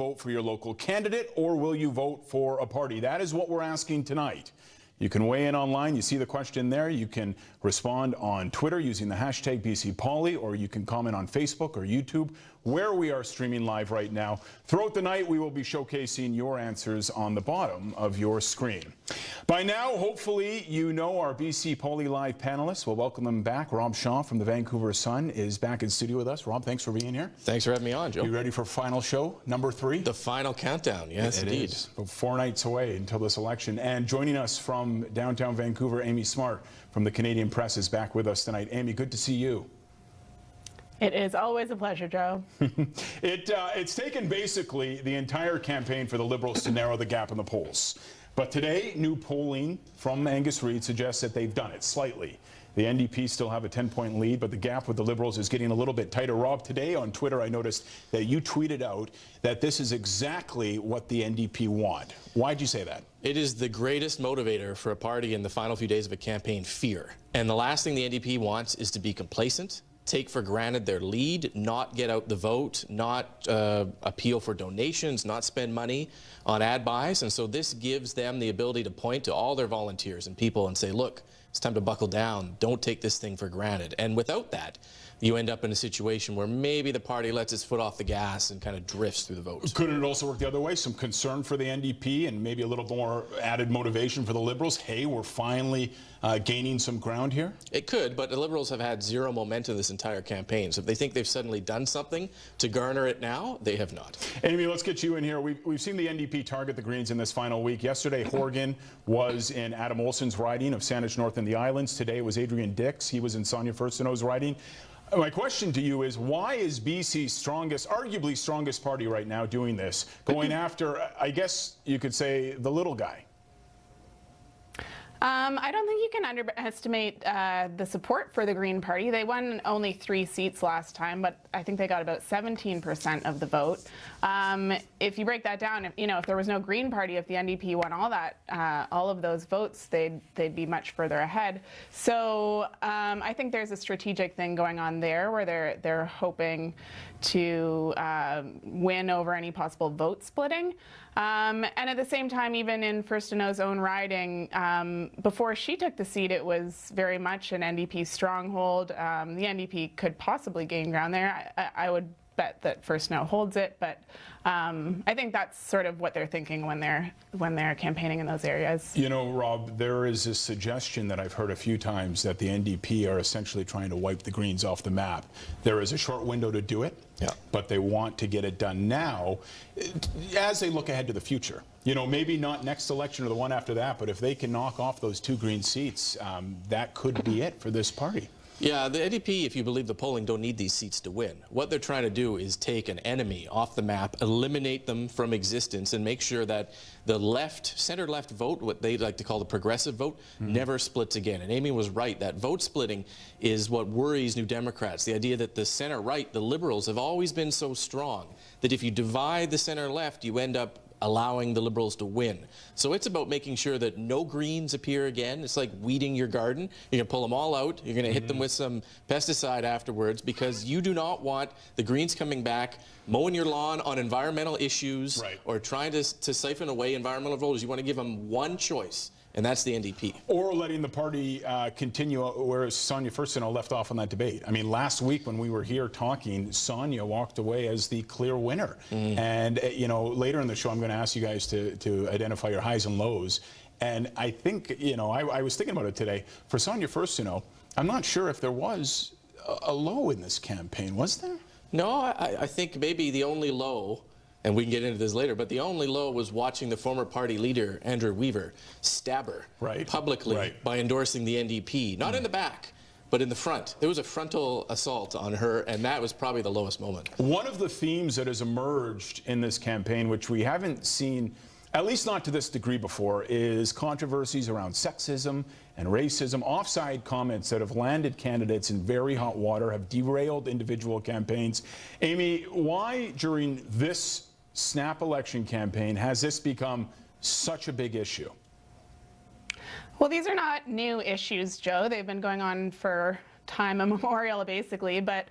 Vote for your local candidate, or will you vote for a party? That is what we're asking tonight. You can weigh in online. You see the question there. You can respond on Twitter using the hashtag BCPoly, or you can comment on Facebook or YouTube, where we are streaming live right now. Throughout the night, we will be showcasing your answers on the bottom of your screen. By now, hopefully, you know our BCPoly Live panelists. We'll welcome them back. Rob Shaw from the Vancouver Sun is back in studio with us. Rob, thanks for being here. Thanks for having me on, Joe. You ready for final show, number 3? The final countdown, yes, indeed. Is. 4 nights away until this election. And joining us from downtown Vancouver, Amy Smart from the Canadian Press is back with us tonight. Amy, good to see you. It is always a pleasure, Joe. It's taken basically the entire campaign for the Liberals to narrow the gap in the polls. But today, new polling from Angus Reid suggests that they've done it slightly. The NDP still have a 10-point lead, but the gap with the Liberals is getting a little bit tighter. Rob, today on Twitter, I noticed that you tweeted out that this is exactly what the NDP want. Why'd you say that? It is the greatest motivator for a party in the final few days of a campaign, fear. And the last thing the NDP wants is to be complacent, take for granted their lead, not get out the vote, not appeal for donations, not spend money on ad buys. And so this gives them the ability to point to all their volunteers and people and say, look, it's time to buckle down. Don't take this thing for granted. And without that, you end up in a situation where maybe the party lets its foot off the gas and kind of drifts through the vote. Couldn't it also work the other way? Some concern for the NDP and maybe a little more added motivation for the Liberals? Hey, we're finally gaining some ground here? It could, but the Liberals have had zero momentum this entire campaign. So if they think they've suddenly done something to garner it now, they have not. Amy, let's get you in here. We've seen the NDP target the Greens in this final week. Yesterday, Horgan was in Adam Olson's riding of Saanich North and the Islands. Today it was Adrian Dix. He was in Sonia Furstenau's riding. My question to you is, why is BC's strongest, arguably strongest party right now doing this, going after, I guess you could say, the little guy? I don't think you can underestimate the support for the Green Party. They won only 3 seats last time, but I think they got about 17% of the vote. If you break that down, if there was no Green Party, if the NDP won all of those votes, they'd be much further ahead. So I think there's a strategic thing going on there where they're hoping to win over any possible vote splitting. And at the same time, even in Furstenau's own riding, before she took the seat, it was very much an NDP stronghold. The NDP could possibly gain ground there. I would bet that Furstenau holds it, but I think that's sort of what they're thinking when they're campaigning in those areas. You know, Rob, there is a suggestion that I've heard a few times that the NDP are essentially trying to wipe the Greens off the map. There is a short window to do it, but they want to get it done now as they look ahead to the future. You know, maybe not next election or the one after that, but if they can knock off those 2 Green seats, that could be it for this party. Yeah, the NDP, if you believe the polling, don't need these seats to win. What they're trying to do is take an enemy off the map, eliminate them from existence, and make sure that the center-left vote, what they like to call the progressive vote, never splits again. And Amy was right. That vote splitting is what worries New Democrats. The idea that the center-right, the Liberals, have always been so strong that if you divide the center-left, you end up allowing the Liberals to win. So it's about making sure that no Greens appear again. It's like weeding your garden. You're going to pull them all out. You're going to hit them with some pesticide afterwards, because you do not want the Greens coming back, mowing your lawn on environmental issues, or trying to siphon away environmental voters. You want to give them one choice, and that's the NDP. Or letting the party continue where Sonia Furstenau left off on that debate. I mean, last week when we were here talking, Sonia walked away as the clear winner. And, you know, later in the show, I'm going to ask you guys to identify your highs and lows. And I think, you know, I was thinking about it today. For Sonia Furstenau, I'm not sure if there was a low in this campaign. Was there? No, I think maybe the only low, and we can get into this later, but the only low was watching the former party leader, Andrew Weaver, stab her publicly by endorsing the NDP. Not in the back, but in the front. There was a frontal assault on her, and that was probably the lowest moment. One of the themes that has emerged in this campaign, which we haven't seen, at least not to this degree before, is controversies around sexism and racism. Offside comments that have landed candidates in very hot water, have derailed individual campaigns. Amy, why during this snap election campaign has this become such a big issue? Well, these are not new issues, Joe. They've been going on for time immemorial, basically. But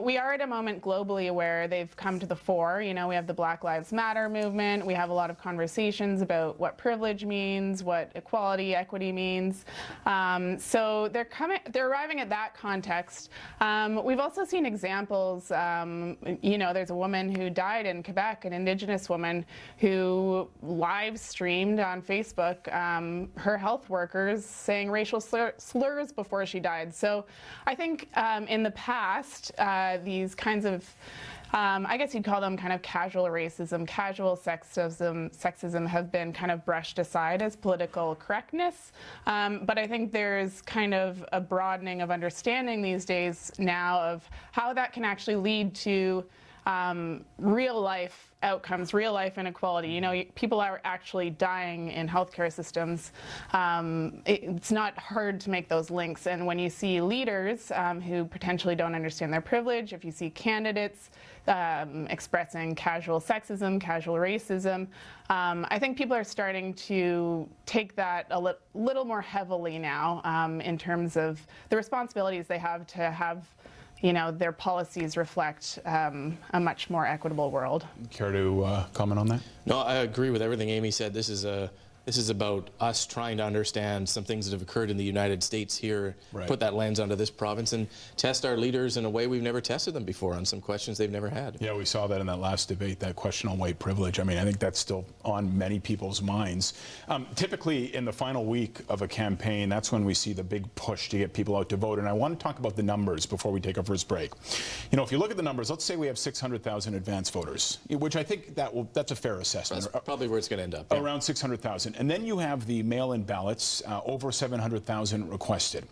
we are at a moment globally where they've come to the fore. You know, we have the Black Lives Matter movement. We have a lot of conversations about what privilege means, what equality, equity means. So they're arriving at that context. We've also seen examples. You know, there's a woman who died in Quebec, an Indigenous woman, who live streamed on Facebook her health workers saying racial slurs before she died. So I think in the past, these kinds of I guess you'd call them kind of casual racism, casual sexism have been kind of brushed aside as political correctness. But I think there's kind of a broadening of understanding these days now of how that can actually lead to real life outcomes, real life inequality. You know, people are actually dying in healthcare systems. It's not hard to make those links. And when you see leaders who potentially don't understand their privilege, if you see candidates expressing casual sexism, casual racism, I think people are starting to take that a little more heavily now in terms of the responsibilities they have to have, you know, their policies reflect a much more equitable world. Care to comment on that? No, I agree with everything Amy said. This is about us trying to understand some things that have occurred in the United States here, Right. put that lens onto this province, and test our leaders in a way we've never tested them before on some questions they've never had. Yeah, we saw that in that last debate, that question on white privilege. I mean, I think that's still on many people's minds. Typically, in the final week of a campaign, that's when we see the big push to get people out to vote. And I want to talk about the numbers before we take our first break. You know, if you look at the numbers, let's say we have 600,000 advance voters, which I think that's a fair assessment. That's probably where it's going to end up. Yeah. Around 600,000. And then you have the mail-in ballots, over 700,000 requested.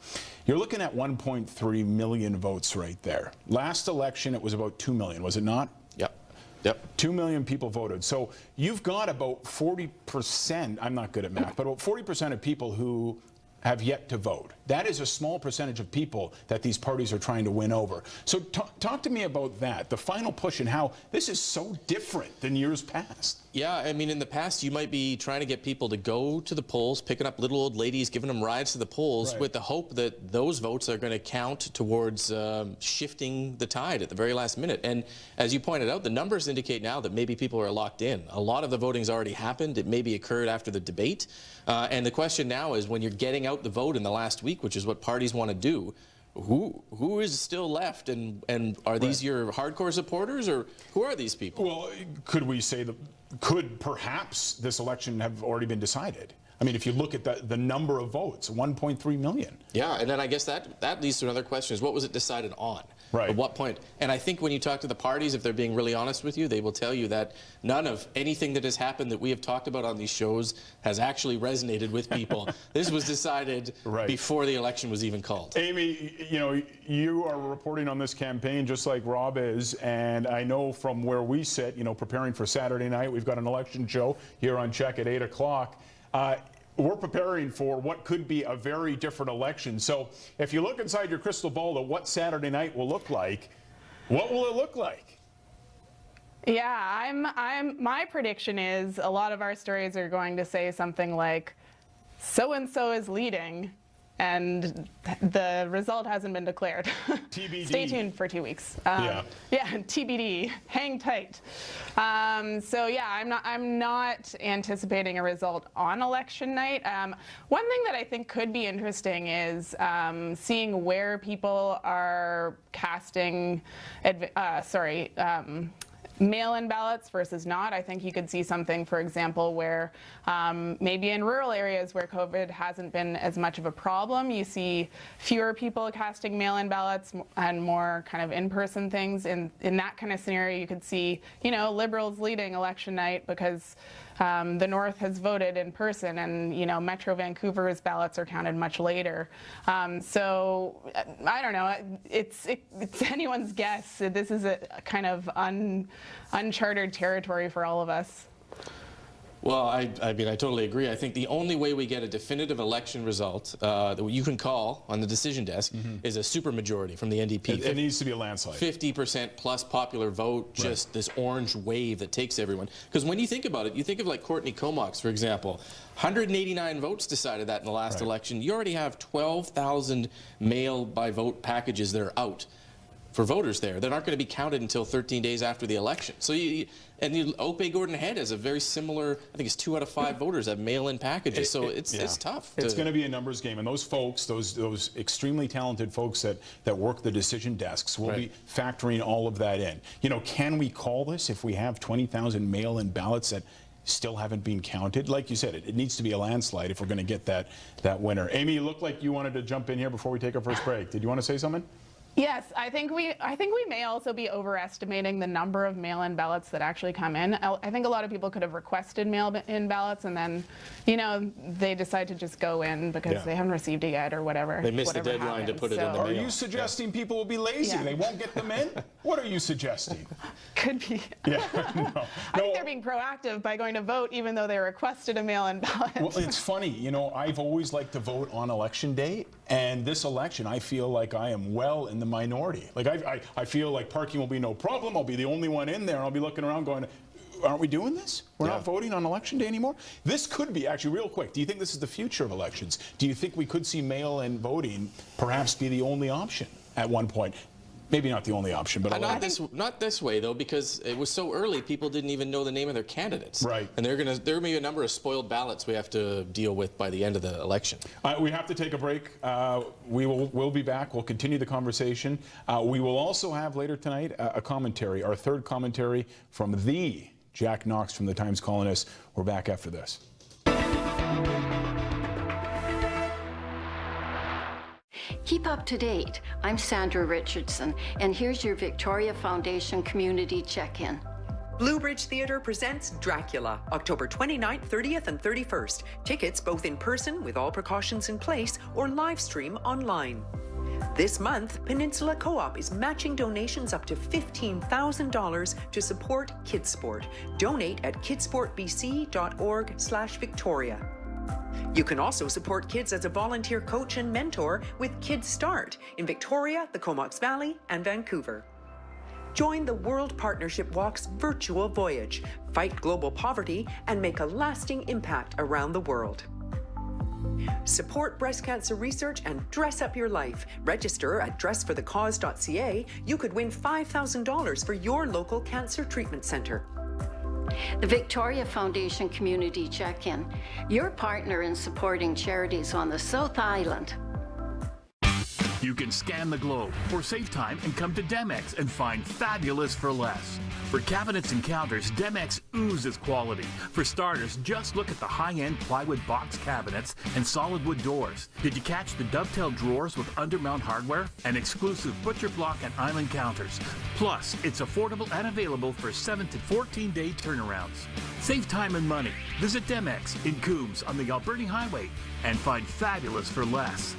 You're looking at 1.3 million votes right there. Last election, it was about 2 million, was it not? Yep. 2 million people voted. So you've got about 40%, I'm not good at math, but about 40% of people who have yet to vote. That is a small percentage of people that these parties are trying to win over. So talk to me about that, the final push, and how this is so different than years past. Yeah, I mean, in the past, you might be trying to get people to go to the polls, picking up little old ladies, giving them rides to the polls, Right. with the hope that those votes are going to count towards shifting the tide at the very last minute. And as you pointed out, the numbers indicate now that maybe people are locked in. A lot of the voting's already happened. It maybe occurred after the debate. And the question now is, when you're getting out the vote in the last week, which is what parties want to do, who is still left, and are these your hardcore supporters, or who are these people? Well, could we say that, could perhaps this election have already been decided? I mean, if you look at the number of votes, 1.3 million. Yeah, and then I guess that leads to another question, is what was it decided on? Right. At what point? And I think when you talk to the parties, if they're being really honest with you, they will tell you that none of anything that has happened that we have talked about on these shows has actually resonated with people. This was decided Right. before the election was even called. Amy, you know, you are reporting on this campaign just like Rob is, and I know from where we sit, you know, preparing for Saturday night, we've got an election show here on CHEK at 8 o'clock. We're preparing for what could be a very different election. So if you look inside your crystal ball at what Saturday night will look like, what will it look like? Yeah, my prediction is a lot of our stories are going to say something like, so-and-so is leading, and the result hasn't been declared. TBD. Stay tuned for 2 weeks. Yeah, TBD. Hang tight. So yeah, I'm not anticipating a result on election night. One thing that I think could be interesting is seeing where people are casting mail-in ballots versus not. I think you could see something, for example, where maybe in rural areas where COVID hasn't been as much of a problem, you see fewer people casting mail-in ballots and more kind of in-person things. In that kind of scenario, you could see, you know, Liberals leading election night because the North has voted in person, and, you know, Metro Vancouver's ballots are counted much later. So I don't know. It's anyone's guess. This is a kind of uncharted territory for all of us. Well, I mean, I totally agree. I think the only way we get a definitive election result that you can call on the decision desk is a supermajority from the NDP. It needs to be a landslide. 50% plus popular vote, just this orange wave that takes everyone. Because when you think about it, you think of like Courtney Comox, for example. 189 votes decided that in the last election. You already have 12,000 mail-by-vote packages that are out for voters there that aren't going to be counted until 13 days after the election. So Opie Gordon-Head has a very similar, I think it's 2 out of 5 voters have mail-in packages, so it's tough. It's going to be a numbers game, and those folks, those extremely talented folks that work the decision desks will be factoring all of that in. You know, can we call this if we have 20,000 mail-in ballots that still haven't been counted? Like you said, it needs to be a landslide if we're going to get that winner. Amy, you look like you wanted to jump in here before we take our first break. Did you want to say something? Yes, I think we may also be overestimating the number of mail-in ballots that actually come in. I think a lot of people could have requested mail-in ballots, and then, you know, they decide to just go in because they haven't received it yet or whatever. They missed the deadline to put it in the mail. Are you suggesting people will be lazy? They won't get them in? What are you suggesting? Could be. No. I think they're being proactive by going to vote even though they requested a mail-in ballot. Well, it's funny, you know, I've always liked to vote on election day, and this election I feel like I am well in the minority. Like I feel like parking will be no problem. I'll be the only one in there, and I'll be looking around going, aren't we doing this? We're not voting on election day anymore? This could be, actually, real quick, do you think this is the future of elections? Do you think we could see mail-in voting perhaps be the only option at one point? Maybe not the only option, but not this way though, because it was so early. People didn't even know the name of their candidates. Right. And there will be a number of spoiled ballots we have to deal with by the end of the election. We have to take a break. We'll be back. We'll continue the conversation. We will also have later tonight a commentary, our third commentary from the Jack Knox from the Times Colonist. We're back after this. Keep up to date. I'm Sandra Richardson, and here's your Victoria Foundation Community Check-in. Blue Ridge Theatre presents Dracula, October 29th, 30th, and 31st. Tickets both in person with all precautions in place or live stream online. This month, Peninsula Co-op is matching donations up to $15,000 to support Kidsport. Donate at kidsportbc.org/Victoria. You can also support kids as a volunteer coach and mentor with Kids Start in Victoria, the Comox Valley, and Vancouver. Join the World Partnership Walk's virtual voyage, fight global poverty, and make a lasting impact around the world. Support breast cancer research and dress up your life. Register at dressforthecause.ca. You could win $5,000 for your local cancer treatment centre. The Victoria Foundation Community Check-in, your partner in supporting charities on the South Island. You can scan the globe or save time and come to Demex and find fabulous for less. For cabinets and counters, Demex oozes quality. For starters, just look at the high-end plywood box cabinets and solid wood doors. Did you catch the dovetail drawers with undermount hardware and exclusive butcher block and island counters? Plus, it's affordable and available for 7 to 14-day turnarounds. Save time and money. Visit Demex in Coombs on the Alberni Highway and find fabulous for less.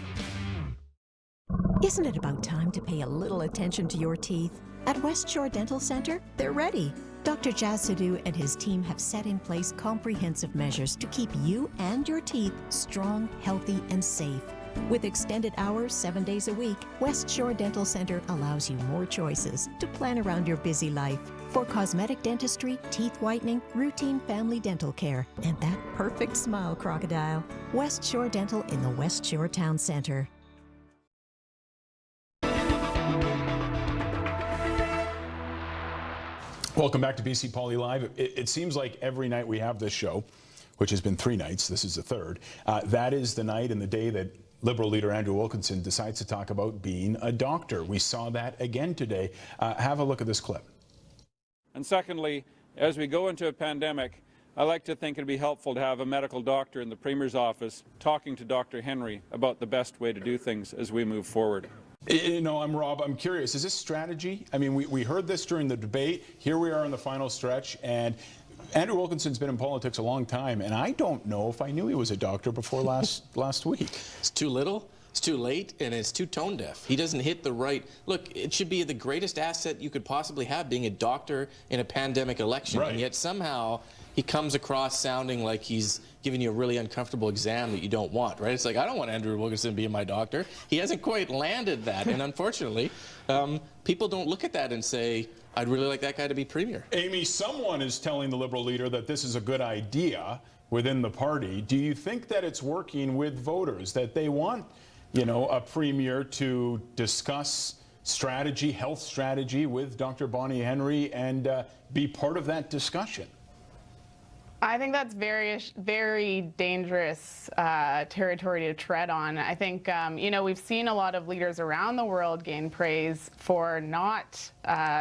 Isn't it about time to pay a little attention to your teeth? At West Shore Dental Center, they're ready. Dr. Jazz Sidhu and his team have set in place comprehensive measures to keep you and your teeth strong, healthy, and safe. With extended hours 7 days a week, West Shore Dental Center allows you more choices to plan around your busy life. For cosmetic dentistry, teeth whitening, routine family dental care, and that perfect smile crocodile. West Shore Dental in the West Shore Town Center. Welcome back to BC Poly Live. It seems like every night we have this show, which has been 3 nights, this is the third, that is the night and the day that Liberal leader Andrew Wilkinson decides to talk about being a doctor. We saw that again today. Have a look at this clip. And secondly, as we go into a pandemic, I like to think it'd be helpful to have a medical doctor in the Premier's office talking to Dr. Henry about the best way to do things as we move forward. You know, I'm curious, is this strategy? I mean, we heard this during the debate. Here we are in the final stretch, and Andrew Wilkinson's been in politics a long time, and I don't know if I knew he was a doctor before last week. It's too little, it's too late, and it's too tone deaf. He doesn't hit the right... Look, it should be the greatest asset you could possibly have, being a doctor in a pandemic election, and yet somehow he comes across sounding like he's giving you a really uncomfortable exam that you don't want, right? It's like, I don't want Andrew Wilkinson being my doctor. He hasn't quite landed that, and unfortunately, people don't look at that and say, I'd really like that guy to be premier. Amy, someone is telling the Liberal leader that this is a good idea within the party. Do you think that it's working with voters, that they want, you know, a premier to discuss strategy, health strategy with Dr. Bonnie Henry and be part of that discussion? I think that's very dangerous territory to tread on. I think, you know, we've seen a lot of leaders around the world gain praise for not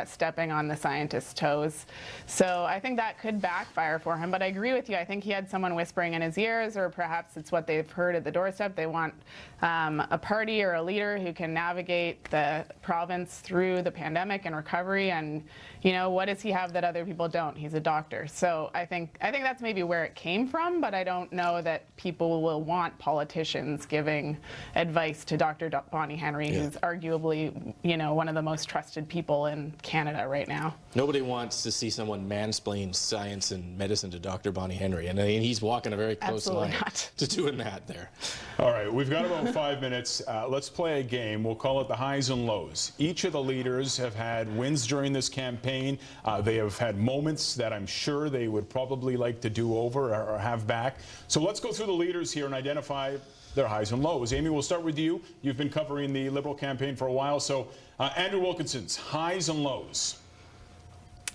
stepping on the scientists' toes. So I think that could backfire for him. But I agree with you. I think he had someone whispering in his ears, or perhaps it's what they've heard at the doorstep. They want a party or a leader who can navigate the province through the pandemic and recovery. And, you know, what does he have that other people don't? He's a doctor. So I think that's maybe where it came from, but I don't know that people will want politicians giving advice to Dr. Bonnie Henry, who's arguably, you know, one of the most trusted people in Canada right now. Nobody wants to see someone mansplain science and medicine to Dr. Bonnie Henry, and he's walking a very close line to doing that there. All right, we've got about 5 minutes. Let's play a game. We'll call it the highs and lows. Each of the leaders have had wins during this campaign. They have had moments that I'm sure they would probably like to do over or have back. So let's go through the leaders here and identify their highs and lows. Amy, we'll start with you. You've been covering the Liberal campaign for a while. So Andrew Wilkinson's highs and lows.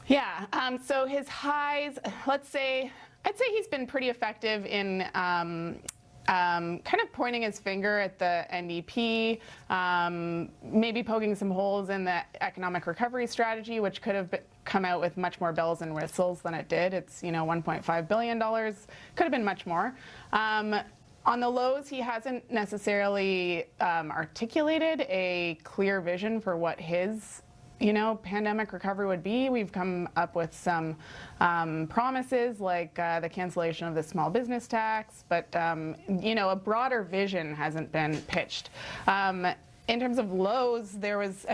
Yeah, so his highs, I'd say he's been pretty effective in kind of pointing his finger at the NDP, maybe poking some holes in the economic recovery strategy, which could have come out with much more bells and whistles than it did. It's, you know, $1.5 billion. Could have been much more. On the lows, he hasn't necessarily articulated a clear vision for what his, you know, pandemic recovery would be. We've come up with some promises like the cancellation of the small business tax, but, you know, a broader vision hasn't been pitched. In terms of lows, there's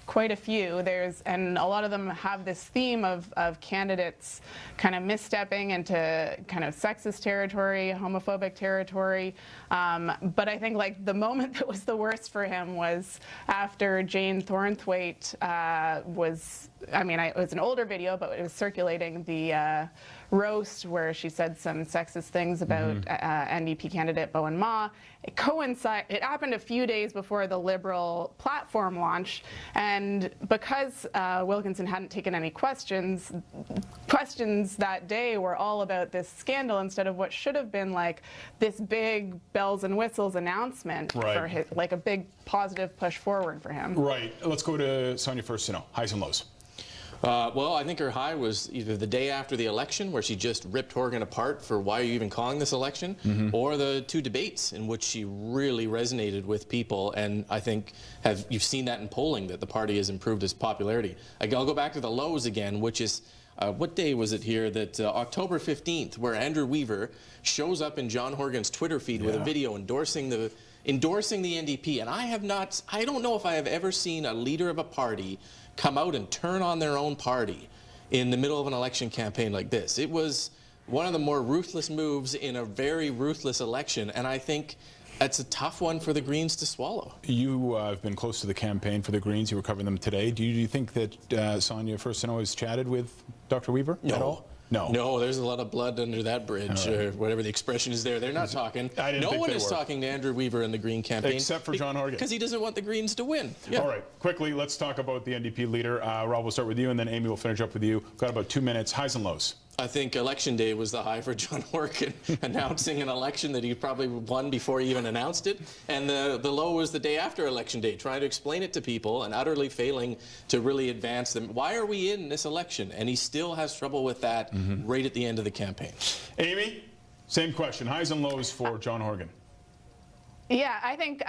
quite a few. And a lot of them have this theme of candidates kind of misstepping into kind of sexist territory, homophobic territory. But I think like the moment that was the worst for him was after Jane Thornthwaite was, it was an older video, but it was circulating the roast where she said some sexist things about NDP candidate Bowen Ma. It happened a few days before the Liberal platform launch, and because Wilkinson hadn't taken any questions that day were all about this scandal instead of what should have been like this big bells and whistles announcement for his, like a big positive push forward for him. Right. Let's go to Sonia first to know highs and lows. Well, I think her high was either the day after the election, where she just ripped Horgan apart for why are you even calling this election, or the two debates in which she really resonated with people. And I think you've seen that in polling, that the party has improved its popularity. I'll go back to the lows again, which is, what day was it here? That October 15th, where Andrew Weaver shows up in John Horgan's Twitter feed with a video endorsing the NDP. And I don't know if I have ever seen a leader of a party come out and turn on their own party in the middle of an election campaign like this. It was one of the more ruthless moves in a very ruthless election, and I think it's a tough one for the Greens to swallow. You have been close to the campaign for the Greens. You were covering them today. Do you think that Sonia Furstenau has chatted with Dr. Weaver at all? No, there's a lot of blood under that bridge, or whatever the expression is there. They're not talking. No one is talking to Andrew Weaver in the Green campaign. Except for John Horgan. Because he doesn't want the Greens to win. Yeah. All right, quickly, let's talk about the NDP leader. Rob, we'll start with you, and then Amy will finish up with you. We've got about 2 minutes. Highs and lows. I think Election Day was the high for John Horgan, announcing an election that he probably won before he even announced it. And the low was the day after Election Day, trying to explain it to people and utterly failing to really advance them. Why are we in this election? And he still has trouble with that right at the end of the campaign. Amy, same question. Highs and lows for John Horgan. Yeah, I think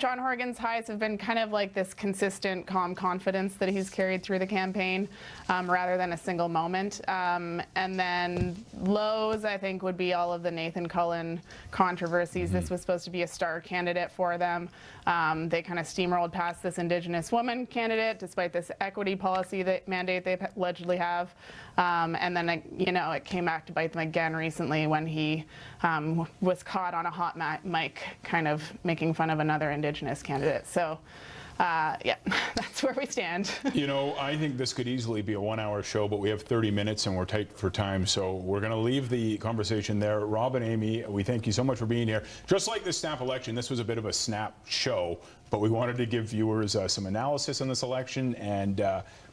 John Horgan's highs have been kind of like this consistent, calm confidence that he's carried through the campaign rather than a single moment. And then lows, I think, would be all of the Nathan Cullen controversies. This was supposed to be a star candidate for them. They kind of steamrolled past this Indigenous woman candidate, despite this equity policy mandate they allegedly have. And then, it came back to bite them again recently when he was caught on a hot mic kind of making fun of another Indigenous candidate. So, yeah, that's where we stand. I think this could easily be a 1-hour show, but we have 30 minutes and we're tight for time. So we're going to leave the conversation there. Rob and Amy, we thank you so much for being here. Just like the snap election, this was a bit of a snap show, but we wanted to give viewers some analysis on this election, and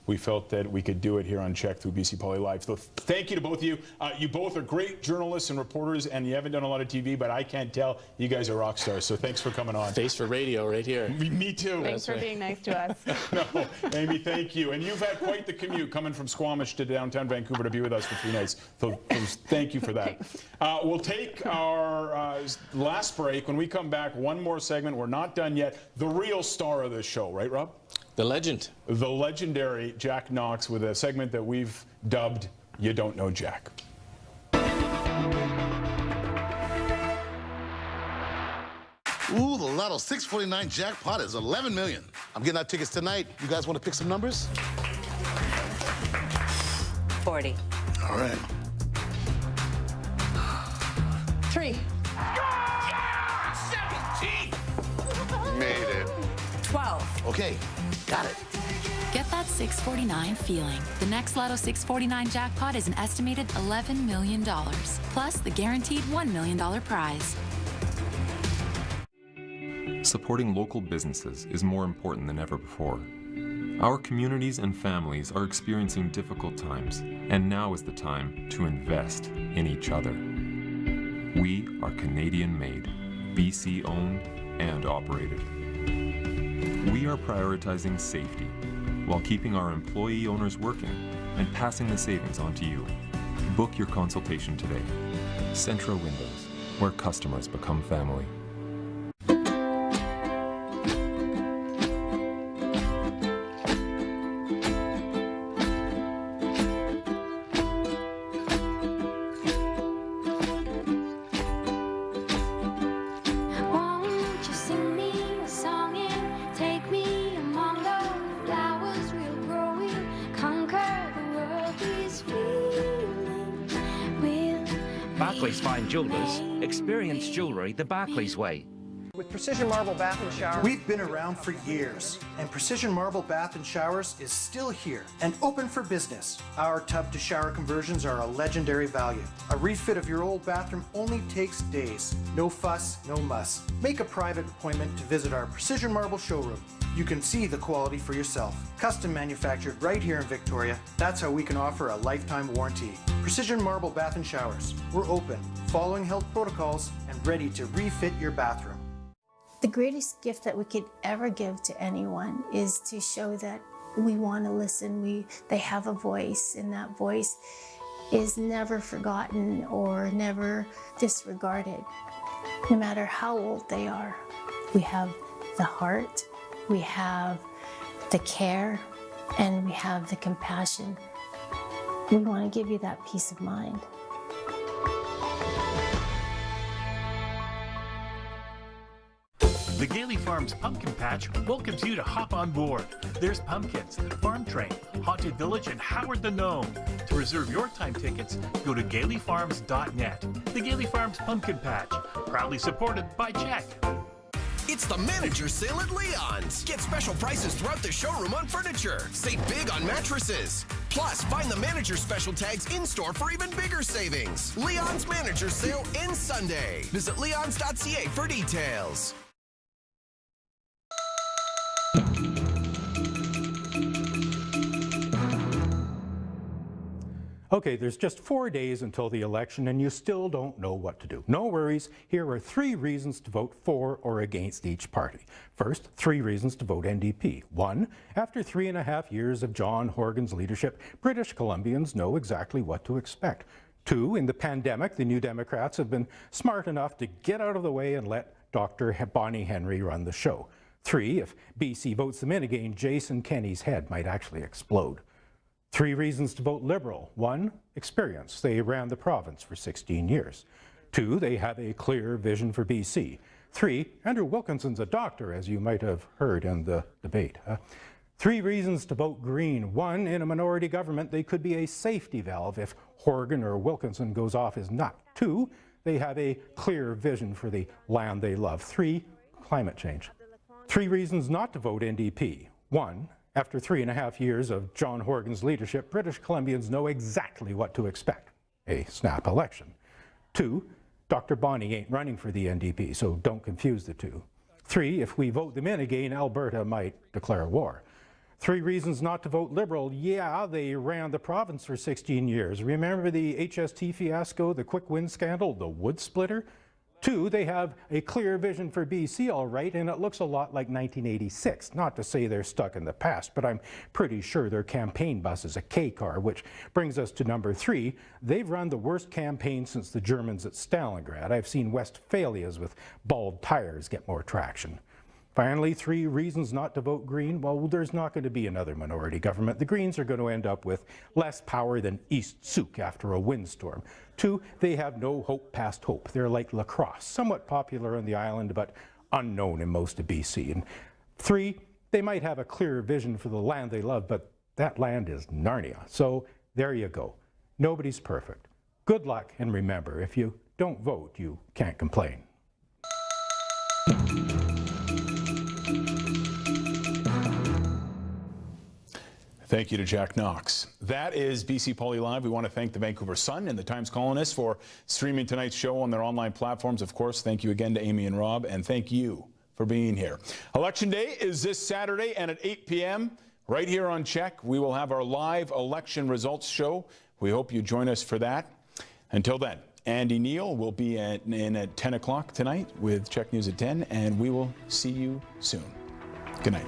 we felt that we could do it here on CHEK through BC Poly Live. So thank you to both of you. You both are great journalists and reporters, and you haven't done a lot of TV, but I can't tell. You guys are rock stars, so thanks for coming on. Face for radio right here. Me too. Thanks for being nice to us. No, Amy, thank you. And you've had quite the commute coming from Squamish to downtown Vancouver to be with us for 3 nights. So thank you for that. We'll take our last break. When we come back, one more segment. We're not done yet. The real star of this show, right, Rob? The legend. The legendary Jack Knox with a segment that we've dubbed You Don't Know Jack. Ooh, the Lotto 649 jackpot is 11 million. I'm getting out tickets tonight. You guys want to pick some numbers? 40. All right. 3. Yeah! 17! Made it. 12. Okay, got it. Get that 649 feeling. The next Lotto 649 jackpot is an estimated $11 million, plus the guaranteed $1 million prize. Supporting local businesses is more important than ever before. Our communities and families are experiencing difficult times, and now is the time to invest in each other. We are Canadian-made, BC-owned and operated. We are prioritizing safety while keeping our employee owners working and passing the savings on to you. Book your consultation today. Centra Windows, where customers become family. Barclays Fine Jewelers, experience jewellery the Barclays way. With Precision Marble Bath and Shower, we've been around for years, and Precision Marble Bath and Showers is still here and open for business. Our tub to shower conversions are a legendary value. A refit of your old bathroom only takes days. No fuss, no muss. Make a private appointment to visit our Precision Marble showroom. You can see the quality for yourself. Custom manufactured right here in Victoria. That's how we can offer a lifetime warranty. Precision Marble Bath and Showers. We're open, following health protocols, and ready to refit your bathroom. The greatest gift that we could ever give to anyone is to show that we want to listen, they have a voice, and that voice is never forgotten or never disregarded. No matter how old they are, we have the heart, we have the care, and we have the compassion. We want to give you that peace of mind. The Gailey Farms Pumpkin Patch welcomes you to hop on board. There's pumpkins, farm train, Haunted Village, and Howard the Gnome. To reserve your time tickets, go to gaileyfarms.net. The Gailey Farms Pumpkin Patch, proudly supported by CHEK. It's the manager sale at Leon's. Get special prices throughout the showroom on furniture. Save big on mattresses. Plus, find the manager special tags in-store for even bigger savings. Leon's manager sale ends Sunday. Visit leons.ca for details. Okay, there's just 4 days until the election and you still don't know what to do. No worries, here are 3 reasons to vote for or against each party. First, 3 reasons to vote NDP. 1, after 3.5 years of John Horgan's leadership, British Columbians know exactly what to expect. 2, in the pandemic, the New Democrats have been smart enough to get out of the way and let Dr. Bonnie Henry run the show. 3, if BC votes them in again, Jason Kenney's head might actually explode. 3 reasons to vote Liberal. 1, experience. They ran the province for 16 years. 2, they have a clear vision for BC. 3, Andrew Wilkinson's a doctor, as you might have heard in the debate. 3 reasons to vote Green. 1, in a minority government, they could be a safety valve if Horgan or Wilkinson goes off his nut. 2, they have a clear vision for the land they love. 3, climate change. 3 reasons not to vote NDP. 1, after 3.5 years of John Horgan's leadership, British Columbians know exactly what to expect. A snap election. 2, Dr. Bonnie ain't running for the NDP, so don't confuse the two. 3, if we vote them in again, Alberta might declare war. 3 reasons not to vote Liberal. Yeah, they ran the province for 16 years. Remember the HST fiasco, the quick win scandal, the wood splitter? 2, they have a clear vision for BC, all right, and it looks a lot like 1986. Not to say they're stuck in the past, but I'm pretty sure their campaign bus is a K car, which brings us to number 3. They've run the worst campaign since the Germans at Stalingrad. I've seen Westphalias with bald tires get more traction. Finally, 3 reasons not to vote Green. Well, there's not going to be another minority government. The Greens are going to end up with less power than East Souk after a windstorm. 2, they have no hope past hope. They're like lacrosse, somewhat popular on the island, but unknown in most of BC. And 3, they might have a clearer vision for the land they love, but that land is Narnia. So there you go. Nobody's perfect. Good luck, and remember, if you don't vote, you can't complain. Thank you to Jack Knox. That is BC Poly Live. We want to thank the Vancouver Sun and the Times Colonist for streaming tonight's show on their online platforms. Of course, thank you again to Amy and Rob, and thank you for being here. Election Day is this Saturday, and at 8 p.m. right here on CHEK, we will have our live election results show. We hope you join us for that. Until then, Andy Neal will be in at 10 o'clock tonight with CHEK News at 10, and we will see you soon. Good night.